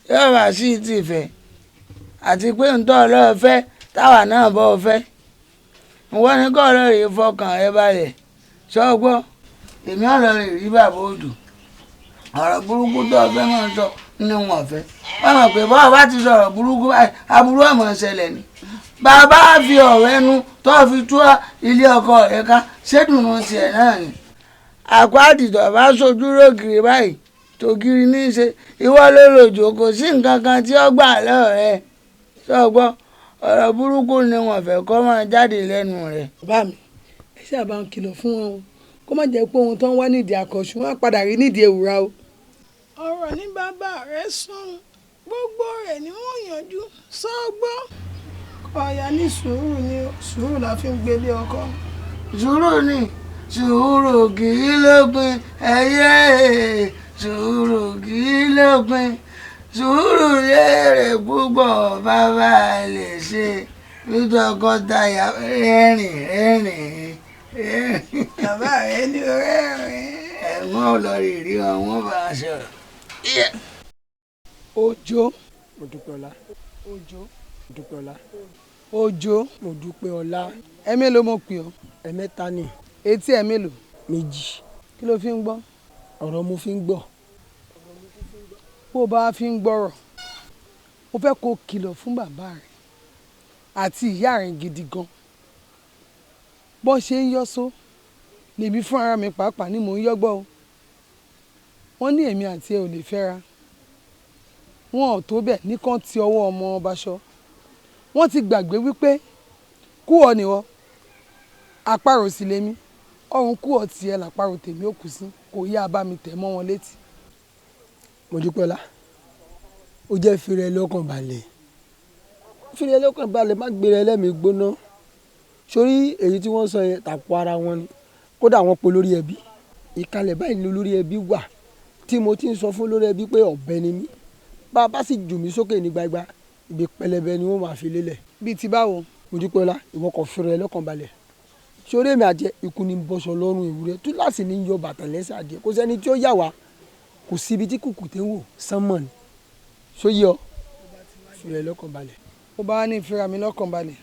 yóò wá sí ti fẹ́ àti pé ń tọ́ ọlọ́ọ̀ fẹ́ táwa náà bọ́ fẹ́ ìwọ ni kọ́ ọ̀rọ̀ rèé fọkàn ẹ balẹ̀ ṣọ́gbọ́ èmi ọ̀rọ̀ rèé rí bàbá odò ọ̀rọ̀ burúkú tó ọ̀fẹ́ máa ń sọ ní wọn ọ̀fẹ́ wọ́n mọ̀ pé bọ́ọ̀ bá ti sọ̀rọ̀ burúkú báyìí aburú ọ̀mọ̀ ṣẹlẹ̀ ni bàbá fi ọ̀rọ̀ ẹnu tó fi tú ilé ọkọ rẹ̀ ká ṣédùnú tiẹ̀ náà ni àpáàdì tó bá sojú rògiri báyìí tògiri ní í ṣe ìwọ ló lòjò kò sí nǹkan kan tí ó gbà lọ́rẹ́ ṣọ́gbọ́ ọ̀rọ̀ burúkú ni wọ́n fẹ́ kó máa jáde lẹ́nu rẹ̀. bàbá mi ẹ ṣáà bá ń kìlọ̀ fún wọn o kó má jẹ́ pé ohun tó ń wá nídìí àkọ́ṣù wọn á padà rí nídìí ewúra o. ọ̀rọ̀ ní bàbá rẹ̀ sùn gbogbo rẹ̀ ni wọ́n yanjú sọ́gbọ́. ọ̀yà ní sùúrù ni sùúrù la fi ń gbélé ọkọ. sùúrù ni sùúrù kì í lópin ẹyẹ sùúrù kì í lópin sùúrù lérè púpọ̀ bàbá lè ṣe tọkọtaya rẹ́rìn. bàbá rẹ ní rẹ́rìn. ẹ̀wọ̀n olórí rí wọn bá a sọ̀rọ̀. Òjó mo dúpẹ́ ọlá. Òjó mo dúpẹ́ ọlá. Òjó mo dúpẹ́ ọlá. ẹ mélòó mo pè ọ́. ẹ mẹ́ta ni. etí ẹ mélòó. méjì. kí ló fi ń gbọ́. ọ̀rọ̀ mo fi ń gbọ́. bó o bá fi ń gbọ́rọ̀ mo fẹ́ kó kìlọ̀ fún bàbá rẹ̀ àti ìyá rẹ̀ gidi gan bó ṣe ń yọ́só lèmi fún ara mi pàápàá ni mò ń yọ́gbọ́ o wọ́n ní èmi àti ẹ ò lè fẹ́ra wọn ò tó bẹ́ẹ̀ nìkan ti ọwọ́ ọmọ ọba ṣọ wọ́n ti gbàgbé wípé kú ọ nìwọ àparò sì lèmi ọrùn kú ọ tiẹ̀ làparò tèmi ò kù sí kò yá bá mi tẹ̀ mọ́ wọn létí. mo dúpẹ́ ọlá ó jẹ́ fi rẹ lọ́kàn balẹ̀ má gbé rẹ lẹ́mìí gbóná sórí èyí tí wọ́n sọ yẹn tàpọ̀ ara wọn ni kódà wọ́n po lórí ẹbí ìkàlẹ̀ báyìí ni lórí ẹbí wà tí mo ti ń sọ fún lórí ẹbí pé ọ̀bẹ ni mí bá a bá sì jù mí sókè ní gbagba ibi pẹlẹbẹ ni wọ́n máa fi lélẹ̀. bíi ti báwo. mo dúpẹ́ ọlá ìwọ kò fi rẹ lọ́kàn balẹ̀ sórí èmi àjẹ ikú ni bọ́sọ̀ lọ́rùn ìwúrẹ́ túláàsì ní yọ bàtà lẹ́sẹ̀ àjẹ kò sẹ́ni tí ó yà wá kò síbi tí kùkù tẹ́ wò sánmọ̀ ni sóyè ọ fi rẹ lọ́kàn balẹ̀. ó bá ní ìfira mi lọ́kàn balẹ̀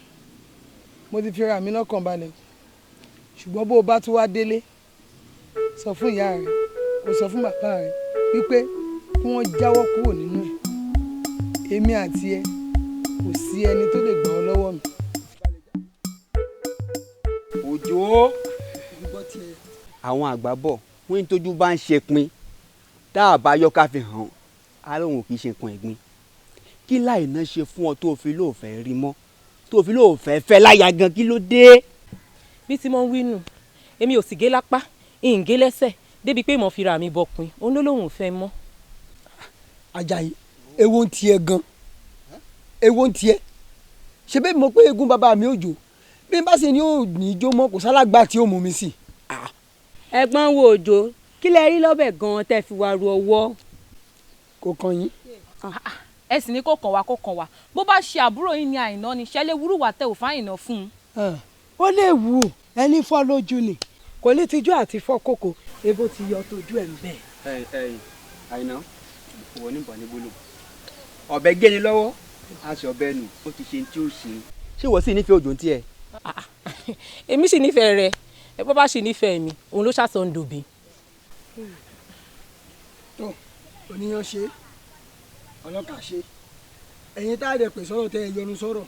mo ti fira mi lọ́kàn balẹ̀ ṣùgbọ́n bó o bá tún wá délé sọ fún ìyá rẹ kó sọ fún bàbá rẹ wípé kí wọ́n jáwọ́ kúrò nínú ẹ̀ èmi àti ẹ kò sí ẹni tó lè gbà ọ́ lọ́wọ́ mi. Òjó àwọn àgbà bọ̀ wọ́n ń tójú bá ń ṣe pin tá a bá yọ ká fi hàn ara òun kì í ṣe nǹkan ẹ̀gbin kí láìná ṣe fún ọ tó fi lóòfẹ́ rí mọ́ tó fi lóòfẹ́ fẹ́ láya gan kí ló dé. bí tí mo ń wí nù èmi ò sì gé lápá ìǹgé lẹ́sẹ̀ débi pé mo fi ra mi bọkùn òun ló lóun ò fẹ́ mọ́. Àjàyí èwo ń tiẹ̀ gan èwo ń tiẹ̀ ṣe bẹ́ẹ̀ mọ̀ pé eégún bàbá mi ò jó bí n bá ṣe ni ò ní í jó mọ́ kò sálágbá tí ó mú mi sí. ẹ̀gbọ́n wo òjò kí lẹ rí lọ́bẹ̀ gan-an tẹ́ fi wá ru ọwọ́. kò kàn yín. ẹ sì ní kó kàn wá bó bá ṣe àbúrò yín ní Àìná ni ṣẹlẹ̀ wúrúwà tẹ ò fáyìnà fún un. ó lè wù ú ẹni fọ́ lójú ni kò lè tijú àti fọ́ kókó ebo ti yọ tójú ẹ̀ ń bẹ̀. Àìná òwò níbọn ní gbólóhùn ọ̀bẹ gé ni lọ́wọ́ a sì ọ̀bẹ nù ó ti ṣe ní tí ó ṣe ṣé ìwọ sì nífẹ̀ẹ́ òjò ń tiẹ̀. èmi sì nífẹ̀ẹ́ rẹ ẹ bọ́ bá sì nífẹ̀ẹ́ mi òun ló ṣàṣọ ń dòbí. tó oníyan ṣe ọlọ́kà ṣe ẹ̀yin tá a dẹ̀ pè sọ̀rọ̀ tẹ́ ẹ yọnu sọ̀rọ̀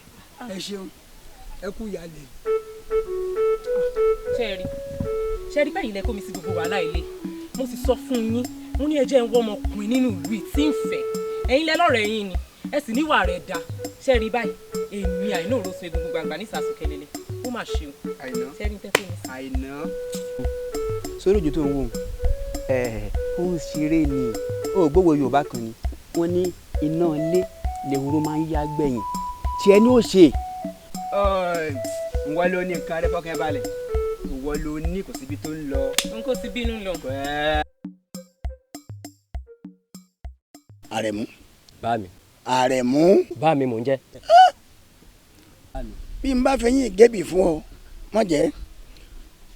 ẹ ṣeun ẹ kú ìyàlẹ̀. ṣe rí báyìí lẹ kó mi sí gbogbo wàhálà ilé mo sì sọ fún yín mo ní ẹjẹ ń wọ ọmọkùnrin nínú ìlú tí ń fẹ́ ẹ̀yin lẹ lọ́rẹ̀ẹ́ yín ni ẹ sì níwà rẹ̀ dá ṣe rí báyìí èmi Àìná òró sun egungun gbàgbà ní ìsàsùnkẹlẹlẹ ó mà ṣe o. Àìná ṣe rí tẹ́fẹ́ mi sí. Àìná sórí òjò tó ń wò ó ń ṣeré ni ó gbówó Yorùbá kan ni wọ́n ní iná ilé lèwúrò máa ń yá gbẹ̀yìn tí ẹni ó ṣe. ìwọ ló ní nǹkan rẹ fọkàn balẹ̀ ìwọ ló ní kò síbi tó ń lọ. n kò sí bínú lọ. Àrẹ̀mú. bá mi. Àrẹ̀mú. bá mi mò ń jẹ́. bí n bá fẹ́ yín gébì fún ọ mọ̀ jẹ́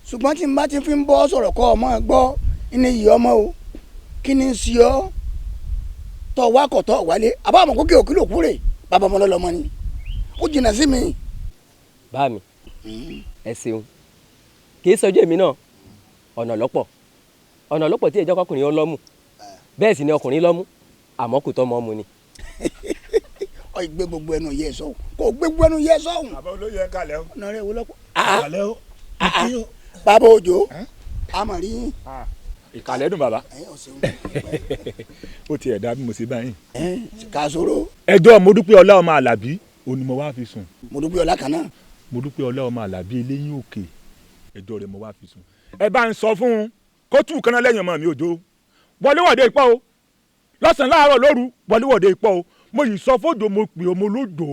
ṣùgbọ́n tí n bá ti fi ń bọ́ sọ̀rọ̀ kọ́ ọmọ gbọ́ ní iyì ọmọ o kí ni ń ṣe ọ́ tọ́ wákọ̀ tọ́ wálé àbá àmọ́ kókè òkú lòkú rè bàbá ọmọ lọ́lọ́mọ ni ó jìnnà sí mi. bá mi ẹ ṣeun kì í sọjú èmi náà ọ̀nà lọ́pọ̀ tí ìjọ ọkùnrin ó lọ́mù bẹ́ẹ̀ sì ni ọkùnrin lọ́mù àmọ́ kò tọ́ mọ́ mu ni. ọ gbé gbogbo ẹnu yẹ sọ kò gbé gbogbo ẹnu yẹ sọ. bàbá olóyè ń kalẹ̀ o. ọ̀nà rẹ̀ wò lọ́pọ̀. kalẹ̀ o. bàbá òjò amọ̀rí. ìkàlẹ̀ dùn bàbá. ó ti ẹ̀dá bí mo ṣe báyìí. kà sóró. ẹjọ́ mo dúpẹ́ ọlá ọmọ Àlàbí òní mo wá fi sùn. mo dúpẹ́ ọlá kan náà. mo dúpẹ́ ọlá ọmọ Àlàbí eléyìí òkè ẹjọ́ rẹ̀ mo wá fi sùn. ẹ bá ń sọ fún un kó tù kánná lẹ́yìn ọmọ mi òjò wọléwọ̀de ipò o lọ́sàn-án láàárọ̀ lóru wọléwọ̀de ipò o mo yìí sọ fódò mo pè ọmọ olódò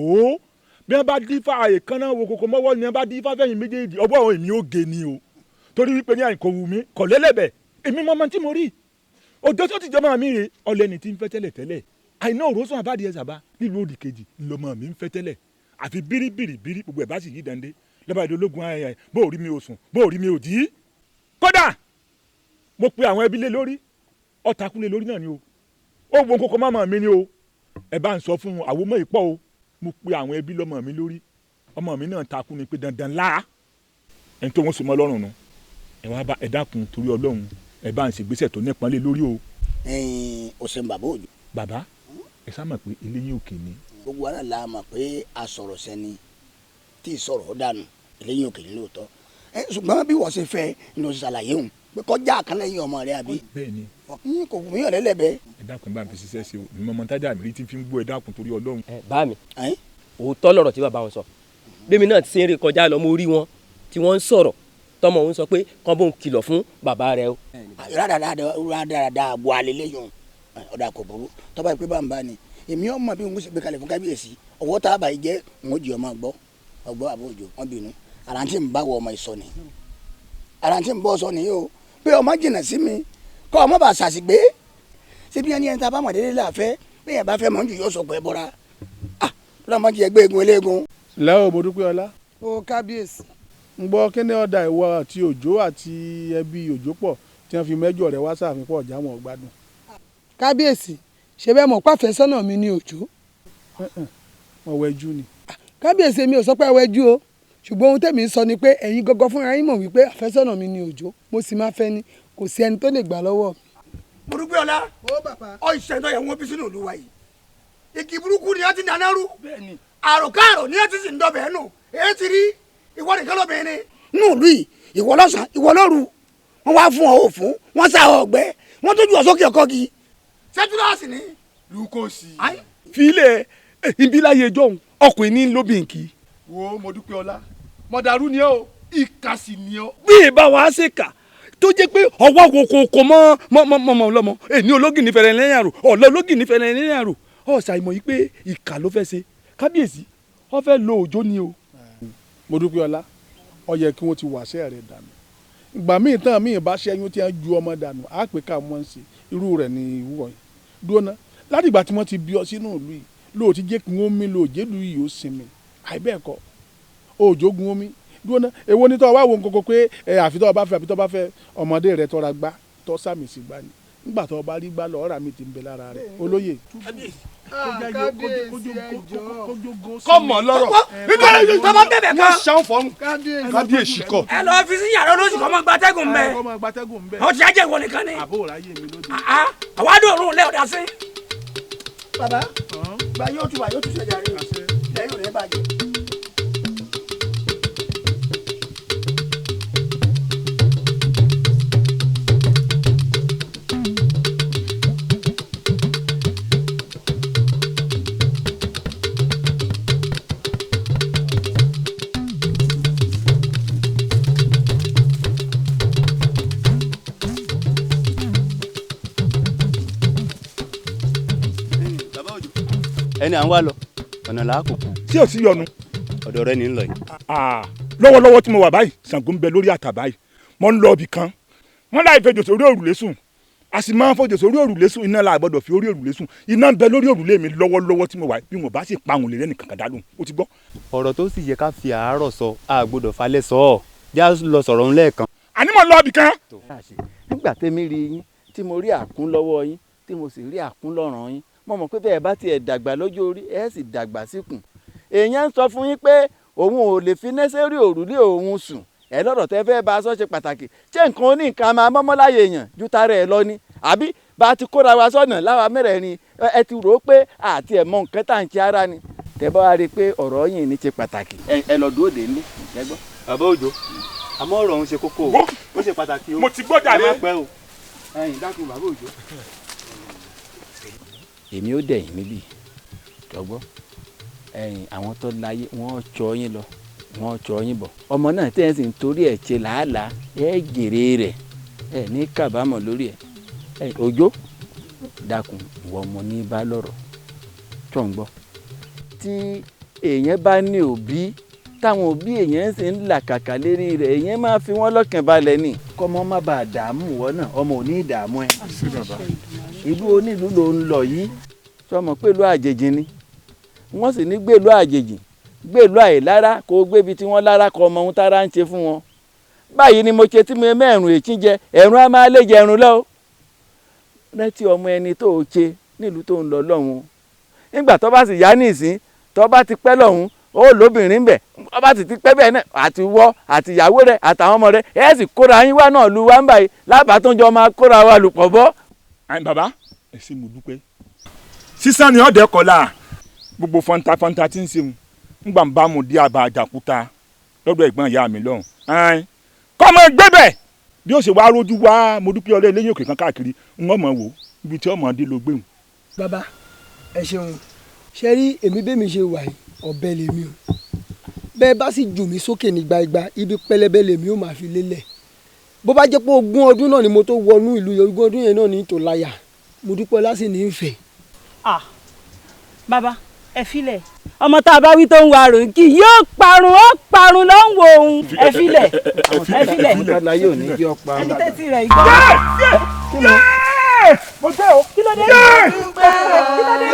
bí wọ́n bá dífá àyè kan náà wo kòkò mọ́wọ́ ni wọ́n bá dífá fẹ́yìn méjèèjì ọgbọ́n àwọn èmi ò gé ni o torí wípé ní àyìnkò wù mí kọ̀ lélẹ̀bẹ̀ èmi mọ́mọ́ tí mo rí òjò tó ti jọmọ́ mi rè ọlẹ́ni tí ń fẹ́ tẹ́lẹ̀ tẹ́lẹ̀ Àìná òrósùn àbáde ẹ̀ sábà nílùú òdì kejì ńlọmọ mi ń fẹ́ tẹ́lẹ̀ àfi bíríbíríbírí gbogbo ẹ̀ bá sì yí dande lọ́ba ìdólógún ayẹyẹ bó rí mi ò sùn bó rí mi ò dí. kódà mo pe àwọn ẹbí lé lórí ọ̀tàkùn lé lórí náà ni o ó wo kókó mọ́mọ́ mi ni o ẹ bá ń sọ fún àwọn ọmọ ìpọ́ o mo pe àwọn ẹbí lọ́mọ mi lórí ọmọ mi náà takùn ni pé dandan láà ẹni tó wọ́n so mọ́ lọ́rùn nu ẹ wá bá ẹ dákun torí Ọlọ́run ẹ bá ń ṣègbésẹ̀ tó nípọn lé lórí o. o ṣeun bàbá òjò. bàbá ẹ sá mọ̀ pé eléyìí òkè ni. gbogbo wa náà la mọ̀ pé a sọ̀rọ̀ sẹ́ni tí ì sọ̀rọ̀ ó dànù eléyìí òkè ni lóòótọ́ ṣùgbọ́n bí wọ́n ṣe fẹ́ ni o ṣe ṣàlàyé òun pé kọjá àkànlẹ́yìn ọmọ rẹ àbí. bẹ́ẹ̀ni. kò fún mi yàn lẹ́lẹ́bẹ̀ẹ́. ẹ dákun bá mi fi ṣiṣẹ́ ṣe o mi mọ tájà mi rí tí fi ń gbọ́ ẹ dákun torí Ọlọ́run. bá mi òótọ́ lọ̀rọ̀ tí bàbá wọn sọ bẹ́ẹ̀mi náà ti ṣe ń rí kọjá lọ mo rí wọn tí wọ́n ń sọ̀rọ̀ tọmọ òun sọ pé kán bóun kìlọ̀ fún bàbá rẹ o. rádaràda àbọ̀ alẹ́ lẹ́yìn ọ̀dà kò burú tọ́ba ìpè bá ń bá ni èmi ọmọ bí n kò sì gbé kalẹ̀ fún kábíyèsí ọwọ́ tá a bá yìí jẹ́ n ó jí ọmọ gbọ́ ọgbọ́ àbọ̀ òjò wọn bínú àrántí ń bá wọ ọmọ ìsọ ni àrántí ń bọ́ sọ nìyí o pé ọmọ jìnnà sí mi kọ́ ọmọ bá ṣàṣìgbé síbi ẹni ẹni tá a bá mọ̀ délé láàfẹ́ bí yẹn bá fẹ́ mọ̀ ń jù yóò sọ pé bọ́ra lọ́mọ jẹ́ gbé egun eléegun. lẹ́wọ̀ mo dúpẹ́ ọlá. o kábíyèsí. ń gbọ́ kí ni ọ̀dà ìwọ àti òjò àti ẹbí òjò pọ̀ tí wọ́n fi mẹ́jọ rẹ̀ wá sáàfin pọ̀ jáwọn ọ̀gbádùn. kábíyèsí ṣe bẹ́ẹ̀ mọ̀ pàfẹ́ sọ́nà mi ní òjò. wọ́n wẹjú ni. kábíyèsí mi ò sọ pé wẹjú o ṣùgbọ́n ohun tẹ̀mí ń sọ ni pé ẹ̀yin gọ́gọ́ fúnra yín mọ̀ wípé àfẹ́sọ́nà mi ní òjò mo sì máa fẹ́ ni kò sí ẹni tó lè gbà lọ́wọ́ mi. mo dúpẹ́ ọlá ọ ìṣẹ̀dọ̀ yẹn wọ́n bí sínú olúwa yìí igi burúkú ni wọ́n ti dáná rú àròkárò ni wọ́n ti sì ń dọ̀bẹ̀ nù èyí ti rí ìwọ nìkan lóbìnrin nù lù yìí ìwọ lọ́sàn ìwọ lóru wọ́n wá fún ọ òfun wọ́n sá ọ ọgbẹ́ wọ́n tójú ọ sókè ọkọ gi sẹ́túrọ́ọ̀sì ni. lukosi. filẹ̀ ibi láyé jọ̀hún ọkùnrin ní lóbìnkì. wo mo dúpẹ́ ọlá mọ̀dàrú ni ó ìka sì ni ó. bí ìbá wa ṣe kà tó jẹ́ pé ọwọ́ kòkòkò mọ́ lọ́mọ èní ológì nífẹ̀ẹ́ lẹ́yìn àrò ọ̀lẹ́ ológì nífẹ̀ẹ́ lẹ́yìn àrò ọ̀sà ìmọ̀ yìí pé ìkà ló fẹ́ ṣe kábíyèsí wọ́n fẹ́ lo òjò ni o. mo dúpẹ́ ọlá ó yẹ kí wọ́n ti wàṣẹ́ rẹ̀ dànù ìgbà míì tán míì bá ṣẹ́yún tí wọ́n ju ọmọ dànù á pè ká wọ́n ṣe irú rẹ̀ ní ìwúwọ̀ yìí dúró ná láti ìgbà tí wọ́n ti bí ọ sínú ìlú yìí lóòótí jẹ́ kí wọ́n mí lóòjé lu yìí ó sinmi àìbẹ́ẹ̀kọ́ òjò gun omi dúró ná èwo ní tọ́ wá wo nǹkan pé àfi tọ́ bá fẹ́ ọmọdé rẹ̀ tọ́ra gbá tọ́ sàmì sí gbá ni nígbà tó bá rí gbá lọ ọ̀rà mi ti ń bẹ lára rẹ̀ olóyè. kọ́mọ lọ́rọ̀ nítorí yìí tó bá bẹ̀bẹ̀ kan. ṣáà fọ́nù kábíyèsí kọ. ẹ lọ fi sí yàrá olóṣù kọ́ mọ gbatẹ́gùn bẹ́ẹ̀. ọ ti ajẹ́ ìwọ nìkan ni. àwa dòrùn lẹ́ ọ̀dà sí. bàbá gba yóò tún ṣẹ̀dá rẹ̀ lẹ́yìn rẹ̀ bàjẹ́. ẹni à ń wá lọ ọ̀nà làákùkù. tí ò sí yọnu. ọ̀dọ̀ rẹ ní ń lọ yìí. lọ́wọ́lọ́wọ́ tí mo wà báyìí Ṣàngó ń bẹ lórí àtà báyìí mo ń lọ ibì kan wọ́n láì fẹjọ́ sórí òrùlé sùn a sì máa ń fọjọ́ sórí òrùlé sùn iná la gbọ́dọ̀ fi orí òrùlé sùn iná ń bẹ lórí òrùlé mi lọ́wọ́lọ́wọ́ tí mo wà bí mo bá sì pa àwọn olè rẹ́nìkan kan dálóhùn ó ti gbọ́. ọ̀rọ̀ tó sì yẹ ká fi àárọ̀ sọ a gbọ́dọ̀ falẹ̀ sọ ọ́ já lọ sọ̀rọ̀ ń lẹ́ẹ̀kan. àní mo lọ ibì kan. nígbà tẹ́mi rí yín tí mo rí àkún lọ́wọ́ yín tí mo sì rí àkún lọ́rùn yín mo mọ̀ pé bẹ́ẹ̀ bá tiẹ̀ dàgbà lọ́jọ́ orí ẹ̀ sì dàgbà síkùn èèyàn ń sọ fún yín pé òun ò lè fi nẹ́sẹ̀rì òrùlé òun sùn ẹ lọ́dọ̀ tẹ́ fẹ́ bá a sọ ṣe pàtàkì ṣé nǹkan oníǹkan máa mọ́mọ́ láyé èèyàn ju tara ẹ̀ lọ ni àbí bá a ti kóra wa sọ́nà láwa mẹ́rẹ̀ẹ̀rin ẹ ti rò ó pé àti ẹ̀ mọ nǹkan tá à ń ṣe ara ni tẹ́ bá wa rí i pé ọ̀rọ̀ yìí ní ṣe pàtàkì ẹ lọ dúró dé ní ẹ gbọ́. bàbá òjò àmọ́ ọ̀rọ̀ òun ṣe kókó o ó ṣe pàtàkì o mo ti gbọ́ jàre. ẹ má pẹ́ o ẹ̀yin dákun bàbá òjò. èmi ó dẹ̀yìn níbí tọ́gbọ́ àwọn tó láyé wọ́n jọ yín lọ wọ́n jọ yín bọ̀ ọmọ náà tẹ́ ẹ sì ń torí ẹ̀ ṣe làálàá ẹ jèrè rẹ̀ ẹ ní kábàámọ̀ lórí ẹ̀ òjò dákun ìwọ ọmọ ní bá lọ́rọ̀ tó ń gbọ́ tí èèyàn bá ní òbí táwọn òbí èèyàn sì ń làkàkà lérí rẹ̀ èèyàn máa fi wọ́n lọ́kàn balẹ̀ ní kọ́mọ má bàa dààmú wọ́n náà ọmọ ò ní ìdààmú ẹ̀ ìlú onílùú ló ń lọ yìí sọmọ pẹ̀lú àjèjì ni wọ́n sì ní gbèlú àjèjì gbèlú àìlára kó gbébi tí wọ́n lára kọ ọmọ ohun tára ń ṣe fún wọn báyìí ni mo ṣe tí mo mẹ́rùn èkí jẹ ẹ̀rùn á máa lè jẹrun lọ rántí ọmọ ẹni tó o ṣe nílùú tó ń lọ lọ́hùn nígbà tó bá sì yá nísìn tó bá ti pẹ́ lọ́hùn ó lóbìnrin bẹ̀ tó bá sì ti pẹ́ bẹ́ẹ̀ náà àti wọ́ àti ìyàwó rẹ̀ àtàwọn ọmọ rẹ̀ ẹ̀ sì kóra yín wá náà lu wá ń báyìí lábàá tó ń jọ máa kóra wa lùpọ̀ bọ́. bàbá ẹ ṣé mo dúpẹ́ sísan ni ọ̀dẹ̀ kọ́lá gbogbo fọ́ntafọ́nta tí ń ṣeun ńgbà ń bá mu dí àbá àjàkúta lọ́dọ̀ ẹ̀gbọ́n ìyá mi lọ́hùn kọ́ ọmọ ẹgbẹ́ bẹ̀ bí ó ṣe wá rójú wá mo dúpẹ́ ọlẹ́ lẹ́yìn òkè kan káàkiri ń wọ́n mọ̀ wò ibi tí ọmọdé ló gbéhùn. bàbá ẹ ṣeun ṣe rí èmi bẹ́ẹ̀ mi ṣe wà yìí ọ̀bẹ lèmi o bẹ́ẹ̀ bá sì jù mí sókè ní gbagba ibi pẹlẹbẹ lèmi ó máa fi lélẹ̀ bó bá jẹ́ pé ogún ọdún náà ni mo tó wọnú ìlú yẹn ogún ọdún yẹn náà ní tò láyà mo dúpẹ́ lásì ní ìfẹ́. bàbá ẹ filẹ̀ ọmọ tá a bá wí tó ń wa ròǹkì yóò parun ó parun ló ń wo òun ẹ filẹ̀ ẹ filẹ̀ ẹni tẹ́tí rẹ̀ igbó. mo tẹ́ o. kí ló dé. kí ló dé.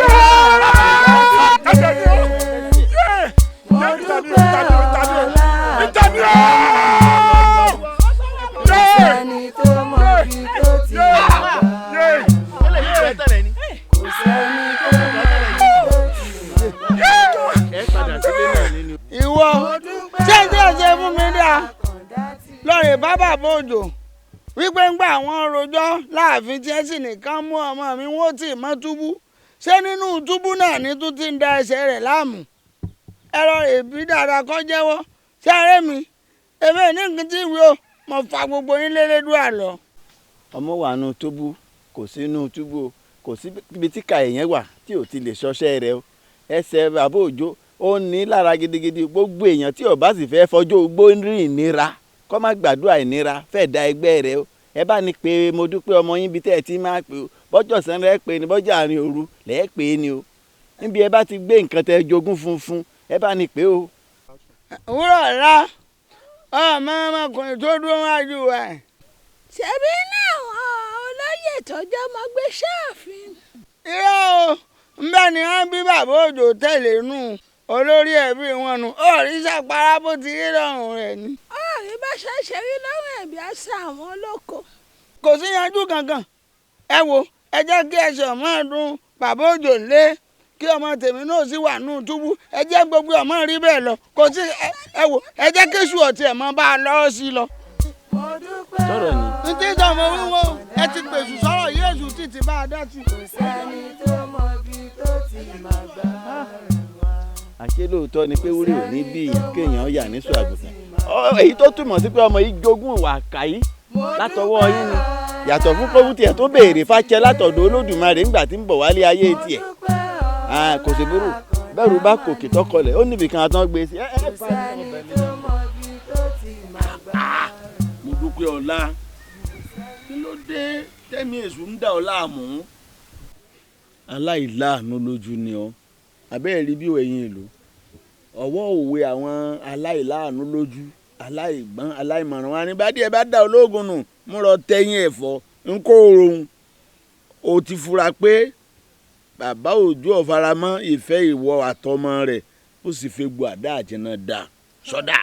ẹni tó mọ̀ bí tó ti wà kò sẹ́ni tó ìwọ ṣé ń tẹ́ ṣe fún mi dá lọ́rẹ̀ bábà bòjò wípé ń gbà wọ́n rojọ́ láàfin tí ẹ sì nìkan mú ọmọ mi wọ́n tì mọ́ túbú ṣé nínú túbú náà ní tún ti ń da ẹsẹ̀ rẹ̀ láàmú ẹ̀rọ èbí dáadáa kọ́ jẹ́wọ́ ṣé àárẹ̀ mi èmi ní nǹkan tí ìwé o mo fa gbogbo yín lélédúrà lọ. ọmọ wà nù túbú kò sínú túbú kò sí ibi tí ka èèyàn wà tí ò ti lè ṣọṣẹ́ rẹ o ẹsẹ̀ bàbá òjò ó ní lára gidigidi gbogbo èèyàn tí ó bá sì fẹ́ fọjọ́ ogbó rí ìnira kó má gbàdúrà ìnira fẹ́ da ẹgbẹ́ rẹ o ẹ bá ní pé mo dúpẹ́ ọmọ yín bí tẹ́ ẹ ti máa pè o bọ́jọ́ sàn rẹ pé ni bọ́jọ́ àárín òru lẹ́ẹ̀ pé ni o níbi ẹ bá ti gbé nǹkan tẹ jogún funfun ẹ bá ní pé o. òwúrọ̀ ọ̀la ọmọ ọmọkùnrin tó dúró wájú wa. ṣebí náà olóyè tọjọ́ ọmọ gbé ṣáàfin. irọ́ o nbẹ ni wọ́n bí bàbá òjò tẹ̀lé nù olórí ẹbí wọn nù òòrí sàpárá bó ti rí lọ́rùn rẹ̀ ni. òòrí bá ṣẹ̀ṣẹ̀ rí lọ́rùn ẹ̀bí àṣà àwọn olóko. kò sí yanjú kankan ẹ wo ẹ jẹ́ kí ẹsẹ̀ ọmọ ọdún bàbá òjò lé kí ọmọ tèmi náà sì wà nù túbú ẹ jẹ́ gbogbo ọmọ rí bẹ́ẹ̀ lọ kò sí ẹ wo ẹ jẹ́ kéṣù ọ̀tí ẹ̀ mọ́ bá a lọ́wọ́ sí lọ. sọ̀rọ̀ ni. ní tí ìjọba wíwọ ẹ ti pèsè sọ̀rọ̀ yéésù títí bá a dá sí. kò sẹ́ni tó mọ ibi tó ti máa gbà. àṣé lóòótọ́ ni pé wúrẹ́ ò ní bí kéèyàn yà ní sọ àgùntàn èyí tó túmọ̀ sí pé ọmọ yìí jogún ìwà àkàyí látọwọ́ yín ni yàtọ̀ fún pé tiẹ̀ tó béèrè fàṣẹ látọ̀dọ̀ olódùmarè ńgbà tí ń bọ̀ wálé ayé tiẹ̀ kò sí burú bẹ́ẹ̀rù bá kòkè tọkọlẹ̀ ó níbi kan àtọ́ gbé sí. mo dúpẹ́ ọlá kí ló dé tẹ́mi èṣù ń dà ọ́ láàmú. aláìláàánú lójú ni ọ abẹ́ẹ̀ rí bí ẹ̀yin ìlú ọwọ́ òwe àwọn aláìláàánú lójú aláìgbọ́n aláìmọ̀ràn wa ní bá díẹ̀ bá dá ológun nù mú lọ tẹ́yìn ẹ̀fọ́ ń kó oorun o ti fura pé bàbá òjò ọ̀faramọ́ ìfẹ́ ìwọ àtọmọ rẹ̀ ó sì fi gbọ́ àdá àjẹnà dà sọ́dà.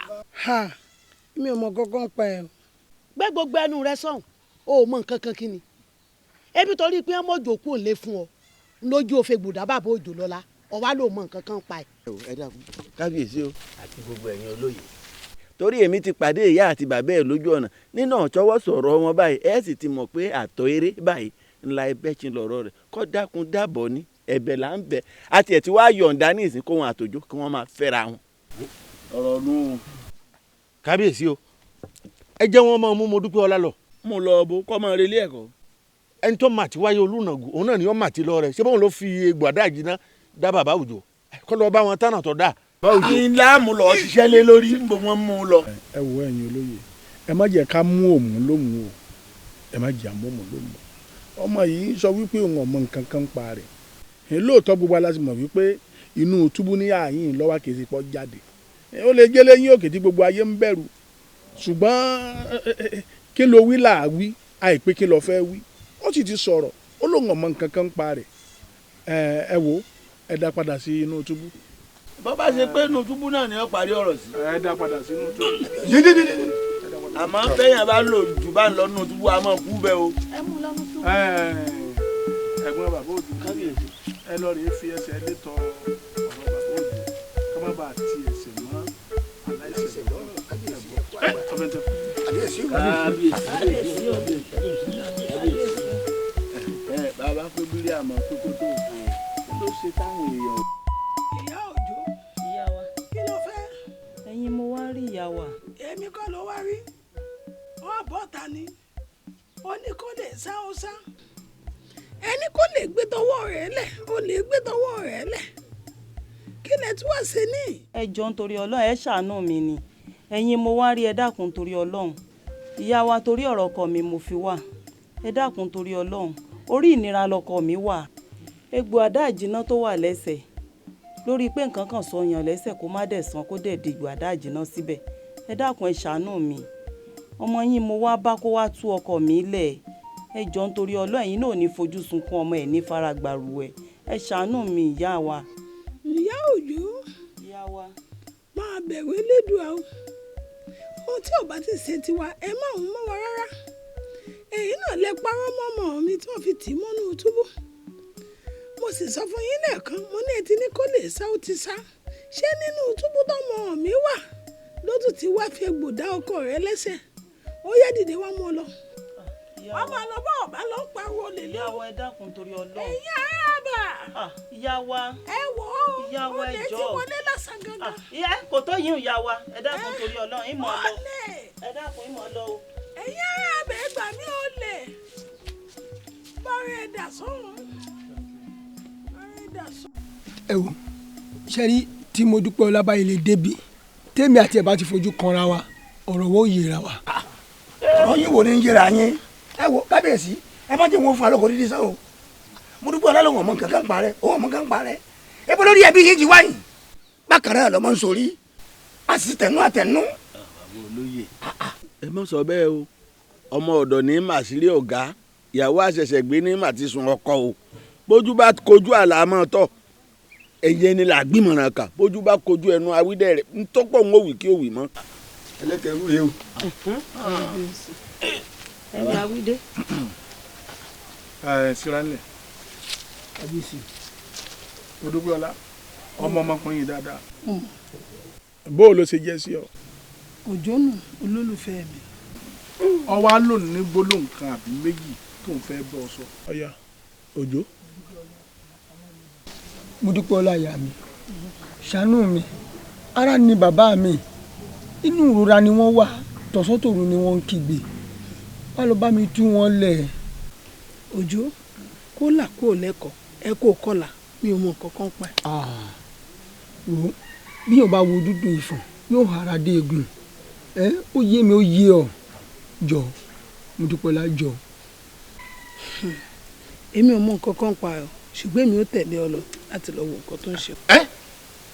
mi ò mọ kankan pa ẹ. gbé gbogbo ẹnu rẹ sọ̀hún o ò mọ nǹkan kan kí ni ebi torí pé ọmọ òjò kò lè fún ọ lójú òfin gbùdá bàbá òjò lọ́la ọwá ló mọ nǹkan kan pa ẹ. ẹ dákun kábíyèsí o àti gbogbo ẹ̀yin olóyè torí èmi ti pàdé ìyá àti bàbá ẹ̀ lójú ọ̀nà nínú ọ̀chọ́wọ́ sọ̀rọ̀ wọn báyìí ẹ sì ti mọ̀ pé àtọ̀ eré báyìí ńlá ẹbẹ̀ tí ń lọ̀rọ̀ rẹ̀ kọ́ dákun dábọ̀ ní ẹ̀bẹ̀ là ń bẹ̀ àti ẹ̀ tí wàá yọ̀ǹda ní ìsìn kó wọn àtòjó kí wọ́n máa fẹ́ra wọn. ọ̀rọ̀ nù. kábíyèsí o ẹ jẹ́ wọn máa mú mo dúpẹ́ ọlá lọ. mo lọ bo kọ́ máa relé ẹ̀kọ́. ẹni tó mà ti wáyé olùnàgù òun náà ni wọ́n mà ti lọ rẹ̀ ṣé báwọn ló fi egbò àdá jiná dá bàbá òjò kọ́ lọ bá wọn tánà tó dà. ńlá mu lọ ṣiṣẹ́ lé lórí ń bọ̀ wọ́n mú un lọ. ẹ wo ẹ̀yin olóye ẹ má jẹ́ ká mú òmù lómù o ẹ má jẹ́ àmú òmù lómù ọmọ yìí sọ wípé òun ọmọ nǹkan kan pa rẹ̀ lóòótọ́ gbogbo aláṣẹ mọ̀ wípé inú túbú ní ààyìn lọ́wọ́ kìí ṣe pọ́ jáde ó lè jẹ́ lẹ́yìn òkè tí gbogbo ayé ń bẹ̀rù ṣùgbọ́n kí ló wí là á wí àìpé kí ló fẹ́ wí ó sì ti sọ̀rọ̀ ó lóun ọmọ nǹkan kan pa rẹ̀ ẹ wo ẹ dá padà sí inú túbú. bọ́ bá ṣe pé inú túbú náà ni ó parí ọ̀rọ̀ sí. ẹ dá padà sí inú túbú. àmọ́ fẹ́yàn bá lò jù bá ń lọ nínú túbú a máa kú bẹ́ẹ̀ o. ẹ mú lọ́nu túbú. ẹ̀gbọ́n bàbá òjò kábíyèsí ẹ lọ rèé fi ẹsẹ̀ létọ ọ̀rọ̀ bàbá òjò ká má bàa ti ẹsẹ̀ mọ́ aláìsẹ̀ lọ́rùn bàbá pé bírí àmọ́ kókó tó kí ló ṣe táwọn èèyàn. ìyá òjò ìyá wa kí ló fẹ́. ẹ̀yin mo wá rí ìyá wa. èmi kọ́ ló wá rí wọ́n bọ́ ta ni ó ní kó lè sá ó sá ẹni kó lè gbé tọwọ́ rẹ̀ lẹ̀ ó lè gbé tọwọ́ rẹ̀ lẹ̀ kí lẹ tí wàá ṣe ní. ẹ jọ̀ọ́ nítorí Ọlọ́run ẹ ṣàánú mi ni ẹ̀yin mo wá rí ẹ dákun torí Ọlọ́run ìyá wa torí ọ̀rọ̀ ọkọ mi mo fi wá ẹ dákun torí Ọlọ́run orí ìnira lọkọ mi wà egbò àdá ìjìnà tó wà lẹ́sẹ̀ lórí pé nǹkan kan sọ yàn lẹ́sẹ̀ kó má dẹ̀ san kó dẹ̀ di egbò àdá ìjìnà síbẹ̀ ẹ dákun ẹ ṣàánú mi ọmọ yín mo wá bá kó wá tú ọkọ mi lẹ̀ ẹ jọ̀ọ́ nítorí Ọlọ́run ẹ̀yin náà ní fojú sunkún ọmọ ẹ̀ ní faragbàrú ẹ ṣàánú mi ìyá wa. ìyá òjò ìyá wa máa bẹ̀rù elédùà o ohun tí ò bá ti ṣe tiwa ẹ má ń mọ́ wa rárá èyí náà lè parọ́ mọ́mọ́ mi tí wọ́n fi tì í mọ́nú túbú mo sì sọ fún yín lẹ́ẹ̀kan mo ní etí ní kó lè sá ó ti sá ṣé nínú túbú tọ́mọ mi wà lótú tí wàá fi egbò dá ọkọ rẹ lẹ́sẹ̀ ó yá dìde wá mọ́ lọ ọmọ ọlọ́bọ̀ ọ̀bá ló ń pariwo lè lé ìyá wa ẹ dákun torí Ọlọ́run ẹ̀yin aráàbà ìyá wa ẹ wò ó ìyá wa ẹ olè ti jọ̀ọ́ wọlé lọ́sàn gangan ìyá kò tó yín ìyá wa ẹ dákun torí Ọlọ́run ìmọ̀ lọ ẹ dákun ìmọ̀ lọ o. ẹ̀yin aráàbà ẹ gbà mí ó lè bọ́ọ̀rẹ́ ẹ̀dà sọ́run ẹ wò ṣẹ́rí tí mo dúpẹ́ ọlábàyè lè débi tèmi àti ẹ̀ bá ti fojú kanra wa ọ̀rọ̀ wo yéra wa. ọ̀rọ̀ yín wo ni ń yẹra yín ẹ wo kábíyèsí ẹ má jẹ́ wọn fún alọ́kọ̀ dídí sọ́wọ́ mo dúpẹ́ ọlọ́wọ́ ọmọ kankan parẹ́ òun ọmọ kankan parẹ́ ebi lórí ẹbí yín ti wáyìn bákan náà lọ́mọ ń sori a sì tẹ̀nú àtẹ̀nú. àwọn olóyè ẹ má sọ bẹ́ẹ̀ o ọmọ ọ̀dọ̀ ní màsírí ọ̀gá ìyàwó àṣẹ̀ṣẹ̀ gbé ní màtí sun ọkọ o bójú bá kojú àlàmọ́ tọ̀ ẹ̀yẹ ni là gbìmọ̀ràn kà bójú bá kojú ẹnu awídẹ́ rẹ̀ ntọ́pọ̀ ń wòwì kí òwì mọ́. ẹlẹ́kẹ̀rú rèé o. ẹni awídé. síranlẹ̀ kábíyèsí odúgbòọlá ọmọ ọmọkùnrin yìí dáadáa bó o ló ṣe jẹ́ sí ọ. òjò nù olólùfẹ́ mi. ọwọ́ á lò ní gbólóhùn kan àbí méjì tó ń fẹ́ bọ́ ọ sọ. ọ̀ya òjò. mo dúpẹ́ ọláyà mi ṣàánú mi ara ni bàbá mi inú ìrora ni wọ́n wà tọ̀sán-tòru ni wọ́n ń kígbe wá lọ bá mi tú wọn lẹ̀. òjò kó là kó lẹ́kọ̀ọ́ ẹ kó kọ́là mi ò mọ nǹkan kan pa ẹ̀. wo bí yóò bá wo dúdú ìfọ̀n yóò hara dé egun ó yé mi ó yé ọ jọ mo dúpẹ́ ọlá jọ. èmi ò mọ nǹkan kan pa ẹ̀ ṣùgbọ́n èmi ò tẹ̀lé ọ lọ láti lọ wo nǹkan tó ń ṣe.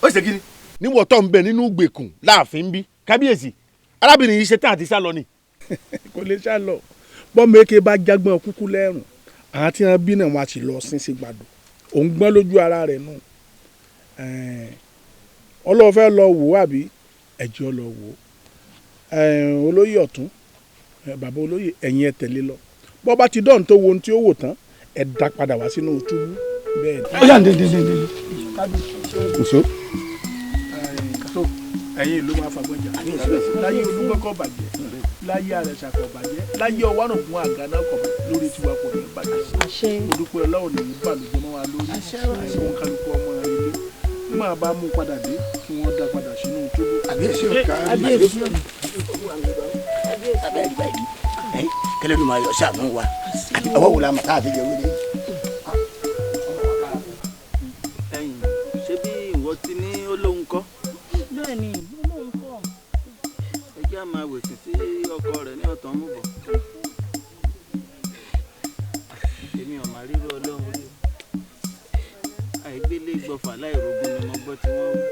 ó ṣe kiri níwọ̀ tó ń bẹ nínú gbèkùn láàfin bí kábíyèsí arábìnrin yìí ṣe tán àti sá lọ ni. kò lè sá lọ bọ́mọ eke bá jágbọ́n kúkú lẹ́rùn àwọn tí wọ́n bí náà wọ́n á ti lọ sín sí gbàdọ̀ òun gbọ́n lójú ara rẹ̀ nù ọlọ́wọ́ fẹ́ lọ wò ó àbí ẹ̀jẹ̀ lọ wò ó olóyè ọ̀tún bàbá olóyè ẹ̀yìn ẹ̀ tẹ̀lé lọ bọ́ bá ti dọ́ọ̀n tó wo ohun tí ó wò tán ẹ̀ dá padà wá sínú túbú bẹ́ẹ̀ ni. ọ̀yà ndéndéndé. nso ẹ̀yin ìlú máa fagbọ́n jà láyé olúgbọ́kọ̀ bàjẹ́ láyé àrẹ̀sàkọ̀ bàjẹ́ láyé ọwárùn fún àgànà kọ̀ lórí tiwa kò ní bàjẹ́ olùkọ́ ọlọ́run lè ní bàlùjẹ́ mọ́ wa lórí àìsàn kálukú ọmọ ilé máa bá mú padà dé kí wọ́n dá padà sínú túbú. kẹlẹ́ ló máa yọ ṣàánú wa ọwọ́ wò la mọ̀ káàdé jẹ́ wílé. ṣé bí ìwọ ti ní olóhùn kọ́. bẹ́ẹ̀ni olóhùn kọ́. ẹ jẹ́ àmà wèsì tí ọkọ rẹ̀ ní ọ̀tọ̀ mú bọ̀. èmi ò máa rírọ ọlọ́run rí o àìgbélé gbọ́fà láìrògùn ni mo gbọ́ tí wọ́n wí.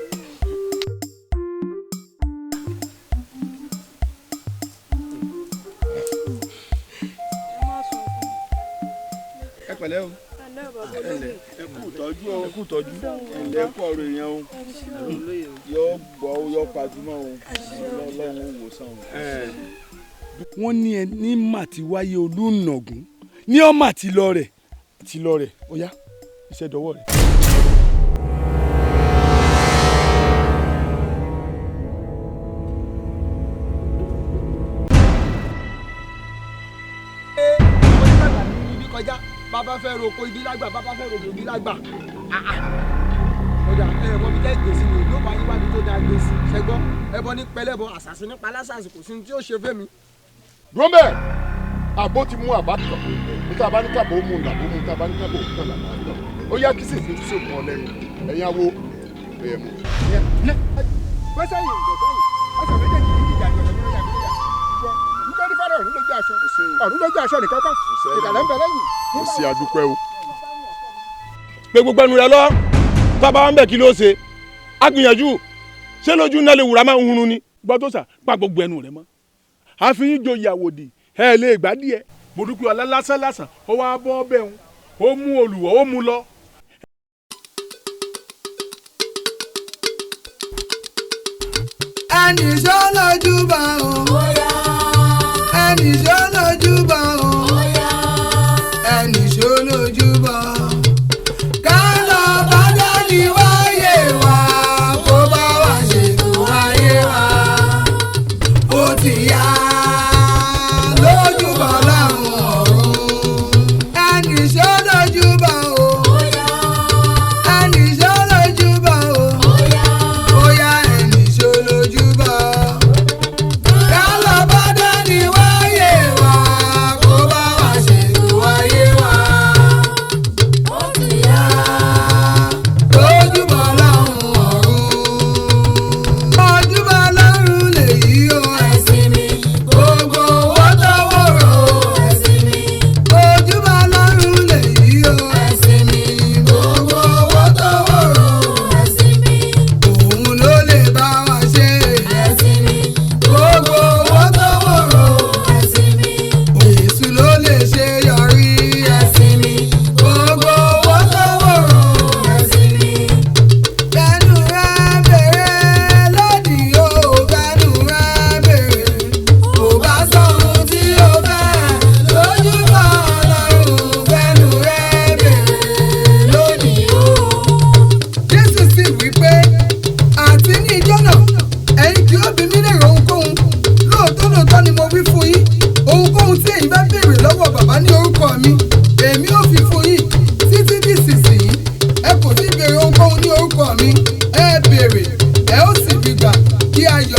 ẹ pẹ̀lẹ́ o ẹ kú tọ́jú o ẹ kú tọ́jú ẹ kú ọ̀rọ̀ èèyàn o yóò gbọ́ o yóò pàdúmọ̀ o ọlọ́run wò sàn o. wọ́n ní ẹ ní màtí wáyé olùnàgún ní ọ́ màtí lọ rẹ̀ ó yá iṣẹ́ dọwọ́ rẹ̀. kọjá bàbá fẹ́ roko ibi lágbà bàbá fẹ́ roko ibi lágbà ọjà ẹ̀bọ mi jẹ́ gbèsè mi ló bá yín wá mi tó dáa gbèsè ṣẹgbọ́n ẹbọ ní pẹlẹbọ àṣàṣì nípa lásàṣì kò sí ní tí ó ṣe fẹ́mi. dúró bẹ́ẹ̀ àbó ti mú àbá tọ̀ níta bá ní kábò ó mú làbó mú níta bá ní kábò ó tàn làbó àlọ́ ó yá kí sì fi túnṣe mọ́ lẹ́nu ẹ̀yin awo ẹ̀yẹ mú. pẹ́sẹ́ yìí ìjọba yìí ọ̀sẹ̀ méjèèjì yìí ìjà ìjọba nínú yàrá nítorí fẹ́rẹ̀ ọ̀run lójú aṣọ ọ̀run lójú aṣọ nìkan kan ìdàlẹ́ ń bẹ lẹ́yìn. ó sì àdúpẹ́ o. pé gbogbo ẹnu rẹ lọ tábà wà ń bẹ kí ló ṣe á gbìyànjú ṣé lójú náà lè wùrà máa ń hunrun ni. gbọ́ tó sà pa gbogbo ẹnu rẹ mọ́ àfihàn joyè àwòdì ẹ lè gbá díẹ̀ mo dúpẹ́ ọ̀la lásán lásán ó wá bọ́ ọbẹ̀ òun ó mú olùwọ́ ó mú lọ. ẹnì ṣó lójú bá o ẹnì ṣó lójú bá o ẹnì ṣó lójú bá ká lọ bá dání wáyé wa kó bá wà ṣètò ayé wa ó ti yá lójú bá láwọn ọ̀run ẹnì ṣó lójú bá o ẹnì ṣó lójú bá o ó yá ẹnì ṣó lójú bá ká lọ bá dání wáyé wa kó bá wà ṣètò ayé wa. ohunkóhun ní orúkọ mi ẹ béèrè ẹ ó sì fi gbà kí ayọ̀